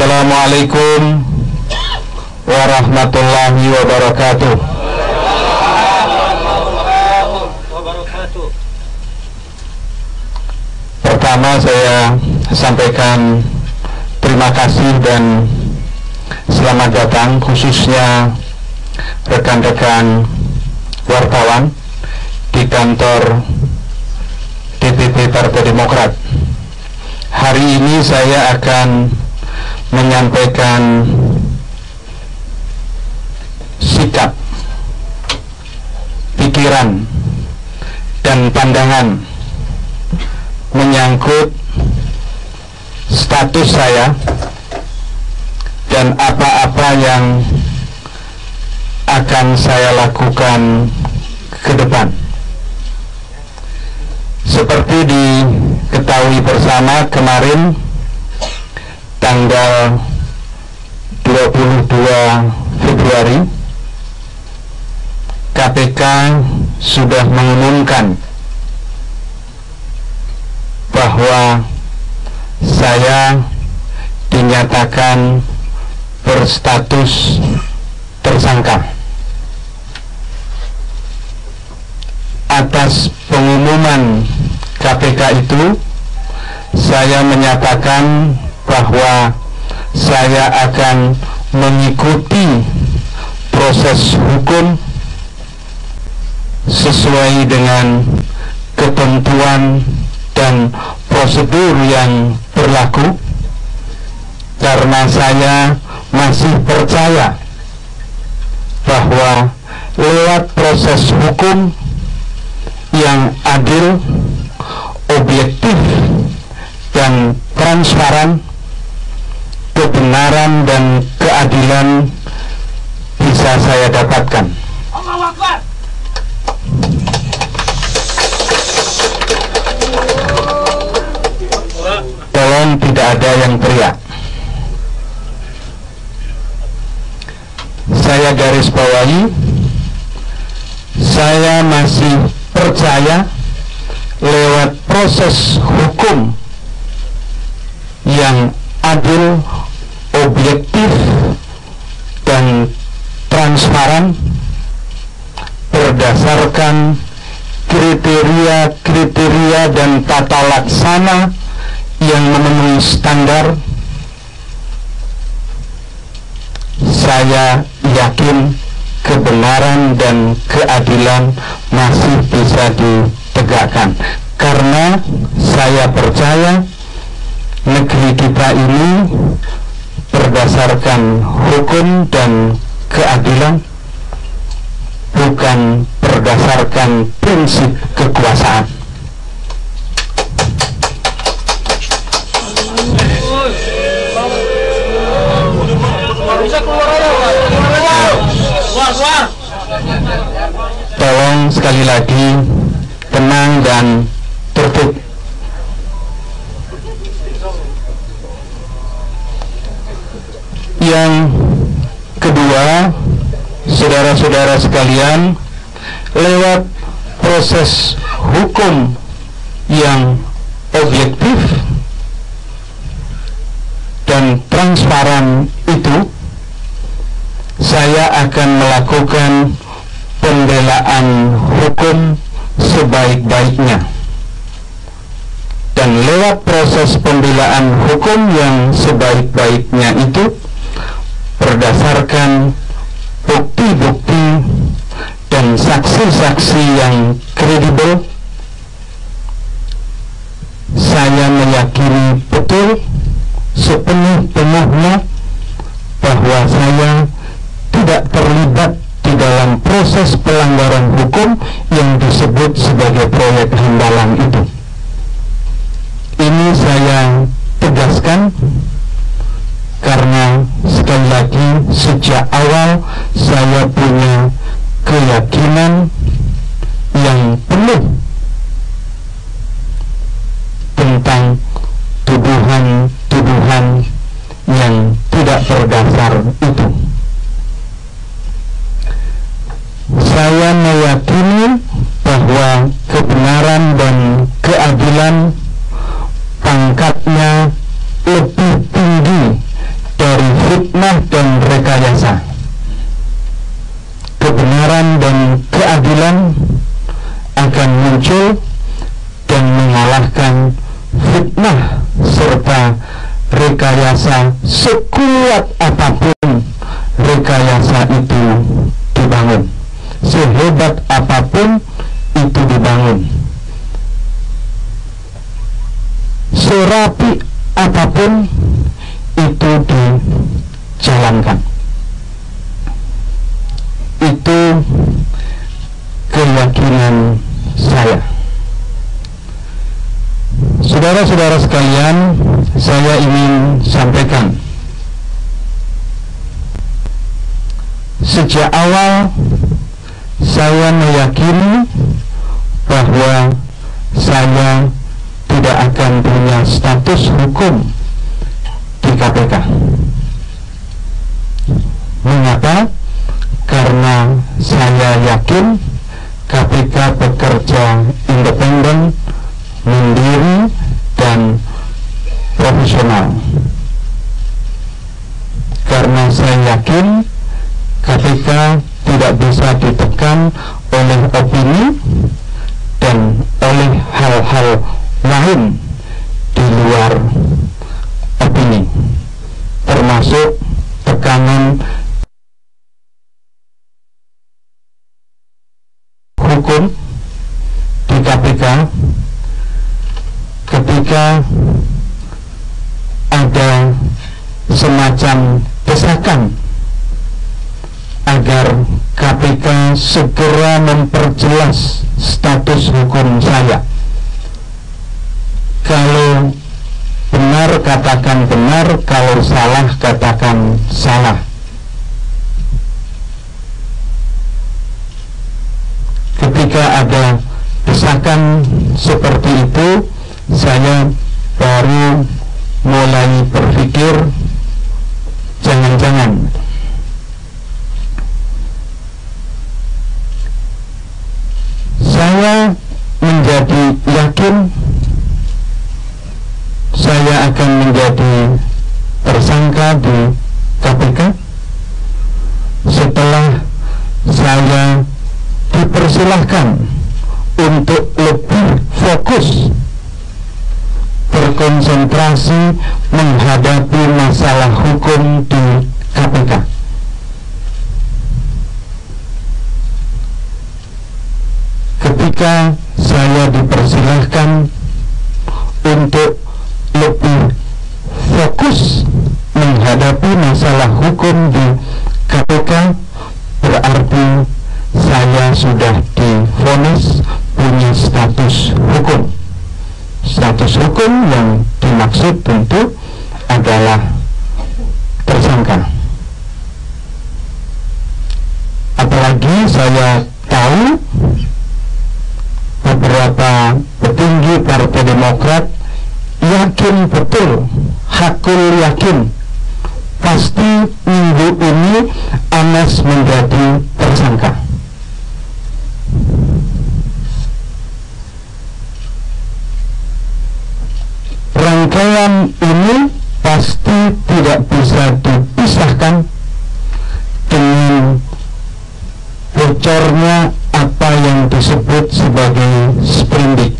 Assalamualaikum warahmatullahi wabarakatuh. Pertama saya sampaikan terima kasih dan selamat datang khususnya rekan-rekan wartawan di kantor DPP Partai Demokrat. Hari ini saya akan menyampaikan sikap, pikiran, dan pandangan menyangkut status saya dan apa-apa yang akan saya lakukan ke depan. Seperti diketahui bersama, kemarin tanggal 22 Februari KPK sudah mengumumkan bahwa saya dinyatakan berstatus tersangka. Atas pengumuman KPK itu, saya menyatakan bahwa saya akan mengikuti proses hukum sesuai dengan ketentuan dan prosedur yang berlaku, karena saya masih percaya bahwa lewat proses hukum yang adil, objektif, dan transparan, kebenaran dan keadilan bisa saya dapatkan. Tolong tidak ada yang teriak. Saya garis bawahi, saya masih percaya lewat proses hukum yang adil, objektif, dan transparan berdasarkan kriteria dan tata laksana yang memenuhi standar. Saya yakin kebenaran dan keadilan masih bisa ditegakkan, karena saya percaya negeri kita ini berdasarkan hukum dan keadilan, bukan berdasarkan prinsip kekuasaan. Tolong sekali lagi tenang dan tertib. Yang kedua, saudara-saudara sekalian, lewat proses hukum yang objektif dan transparan itu, saya akan melakukan pembelaan hukum sebaik-baiknya. Dan lewat proses pembelaan hukum yang sebaik-baiknya itu, berdasarkan bukti-bukti dan saksi-saksi yang kredibel, saya meyakini betul sepenuh-penuhnya bahwa saya tidak terlibat di dalam proses pelanggaran hukum yang disebut sebagai proyek Hambalang itu. Ini saya tegaskan karena sekali lagi sejak awal saya punya keyakinan yang penuh tentang tuduhan-tuduhan yang tidak berdasar itu. Saya meyakini bahwa kebenaran dan keadilan pangkatnya lebih tinggi fitnah dan rekayasa. Kebenaran dan keadilan akan muncul dan mengalahkan fitnah serta rekayasa, sekuat apapun rekayasa itu dibangun, sehebat apapun itu dibangun, serapi apapun itu dijalankan. Itu keyakinan saya. Saudara-saudara sekalian, saya ingin sampaikan, sejak awal saya meyakini bahwa saya tidak akan punya status hukum di KPK. Mengapa? Karena saya yakin KPK bekerja independen, mandiri, dan profesional. Karena saya yakin KPK tidak bisa ditekan oleh opini dan oleh hal-hal lain di luar opini, termasuk tekanan hukum di KPK ketika ada semacam desakan agar KPK segera memperjelas status hukum saya. Kalau benar katakan benar, kalau salah katakan salah. Ketika ada desakan seperti itu, saya baru mulai berpikir, jangan-jangan saya menjadi yakin saya akan menjadi tersangka di KPK setelah saya dipersilahkan untuk lebih fokus berkonsentrasi menghadapi masalah hukum di KPK. Ketika saya dipersilahkan untuk lebih fokus menghadapi masalah hukum di KPK, berarti saya sudah divonis punya status hukum. Status hukum yang dimaksud tentu adalah tersangka. Apalagi saya tahu beberapa petinggi Partai Demokrat yakin betul, hakul yakin, pasti minggu ini Anas menjadi tersangka. Rangkaian ini pasti tidak bisa dipisahkan dengan bocornya apa yang disebut sebagai sprindik.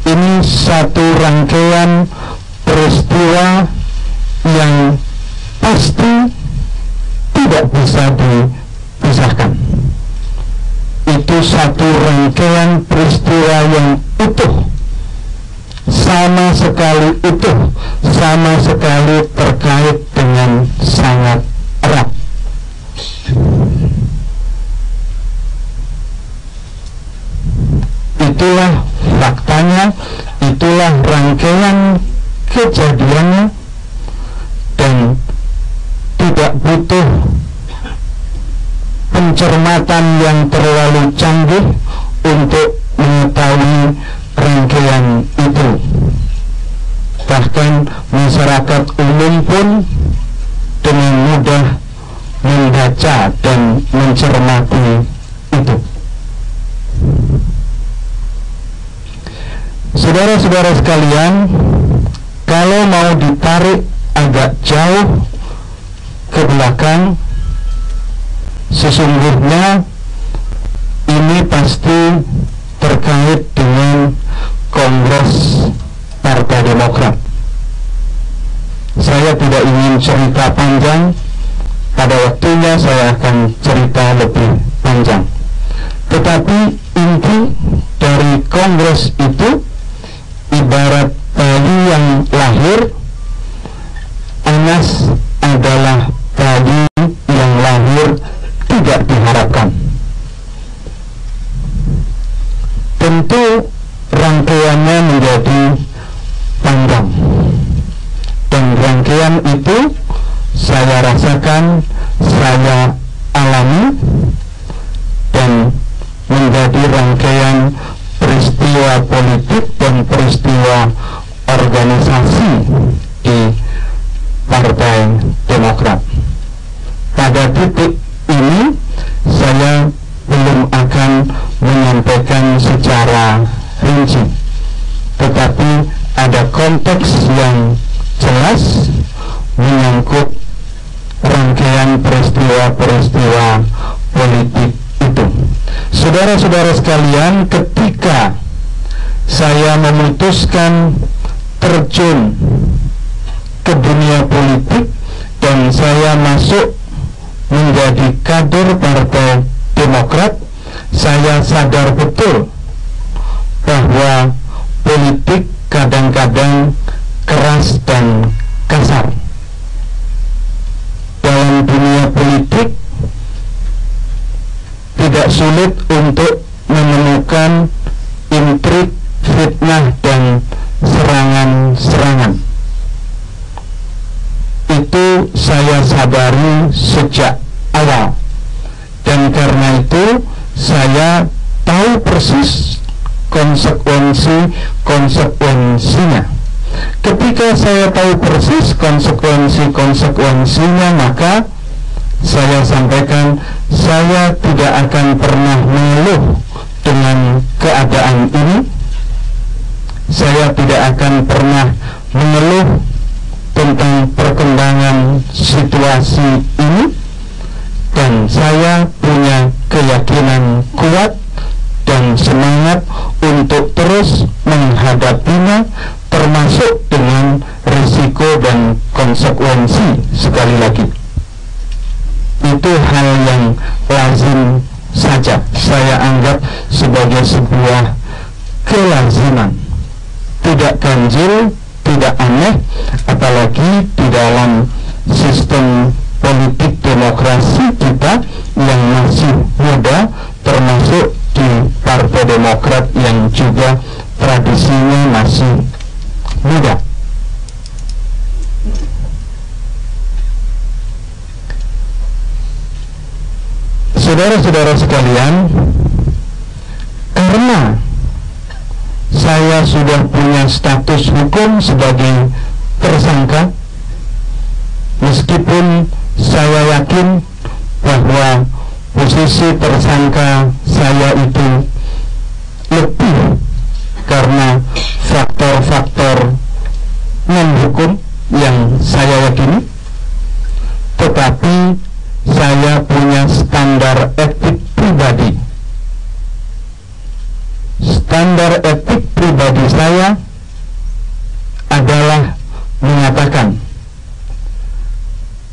Ini satu rangkaian peristiwa yang pasti tidak bisa dipisahkan. Itu satu rangkaian peristiwa yang utuh, sama sekali utuh, sama sekali terkait dengan sangat erat. Itulah faktanya, itulah rangkaian kejadiannya, dan tidak butuh pencermatan yang terlalu canggih untuk mengetahui rangkaian itu. Bahkan masyarakat umum pun dengan mudah membaca dan mencermati itu. Saudara-saudara sekalian, kalau mau ditarik tidak jauh ke belakang, sesungguhnya ini pasti terkait dengan Kongres Partai Demokrat. Saya tidak ingin cerita panjang, pada waktunya saya akan cerita lebih panjang. Tetapi inti dari Kongres itu ibarat bayi yang lahir. Anas adalah bayi yang lahir tidak diharapkan. Tentu rangkaiannya menjadi panjang, dan rangkaian itu saya rasakan, saya alami, dan menjadi rangkaian peristiwa politik dan peristiwa organisasi di Partai Demokrat. Pada titik ini saya belum akan menyampaikan secara rinci, tetapi ada konteks yang jelas menyangkut rangkaian peristiwa-peristiwa politik itu. Saudara-saudara sekalian, ketika saya memutuskan terjun ke dunia politik dan saya masuk menjadi kader Partai Demokrat, saya sadar betul bahwa politik kadang-kadang keras dan kasar. Dalam dunia politik tidak sulit untuk menemukan intrik, fitnah, dan serangan-serangan. Itu saya sadari sejak awal, dan karena itu saya tahu persis konsekuensinya. Ketika saya tahu persis konsekuensinya, maka saya sampaikan, saya tidak akan pernah mengeluh dengan keadaan ini. Saya tidak akan pernah mengeluh tentang perkembangan situasi ini, dan saya punya keyakinan kuat dan semangat untuk terus menghadapinya, termasuk dengan risiko dan konsekuensi. Sekali lagi, itu hal yang lazim saja, saya anggap sebagai sebuah kelaziman, tidak ganjil, tidak aneh, apalagi di dalam sistem politik demokrasi kita yang masih muda, termasuk di Partai Demokrat yang juga tradisinya masih muda. Saudara-saudara sekalian, karena saya sudah punya status hukum sebagai tersangka, meskipun saya yakin bahwa posisi tersangka saya itu lebih karena faktor-faktor non-hukum yang saya yakini, tetapi saya punya standar etik pribadi. Standar etik pribadi saya adalah mengatakan,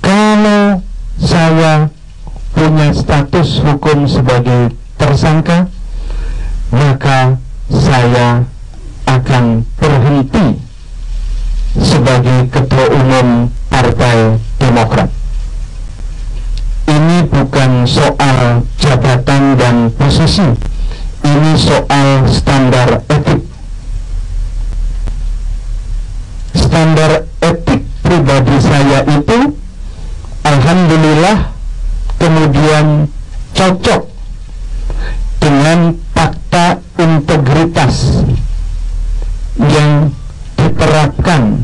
kalau saya punya status hukum sebagai tersangka, maka saya akan berhenti sebagai Ketua Umum Partai Demokrat. Ini bukan soal jabatan dan posisi, ini soal standar etik. Standar etik pribadi saya itu, alhamdulillah, kemudian cocok dengan fakta integritas yang diterapkan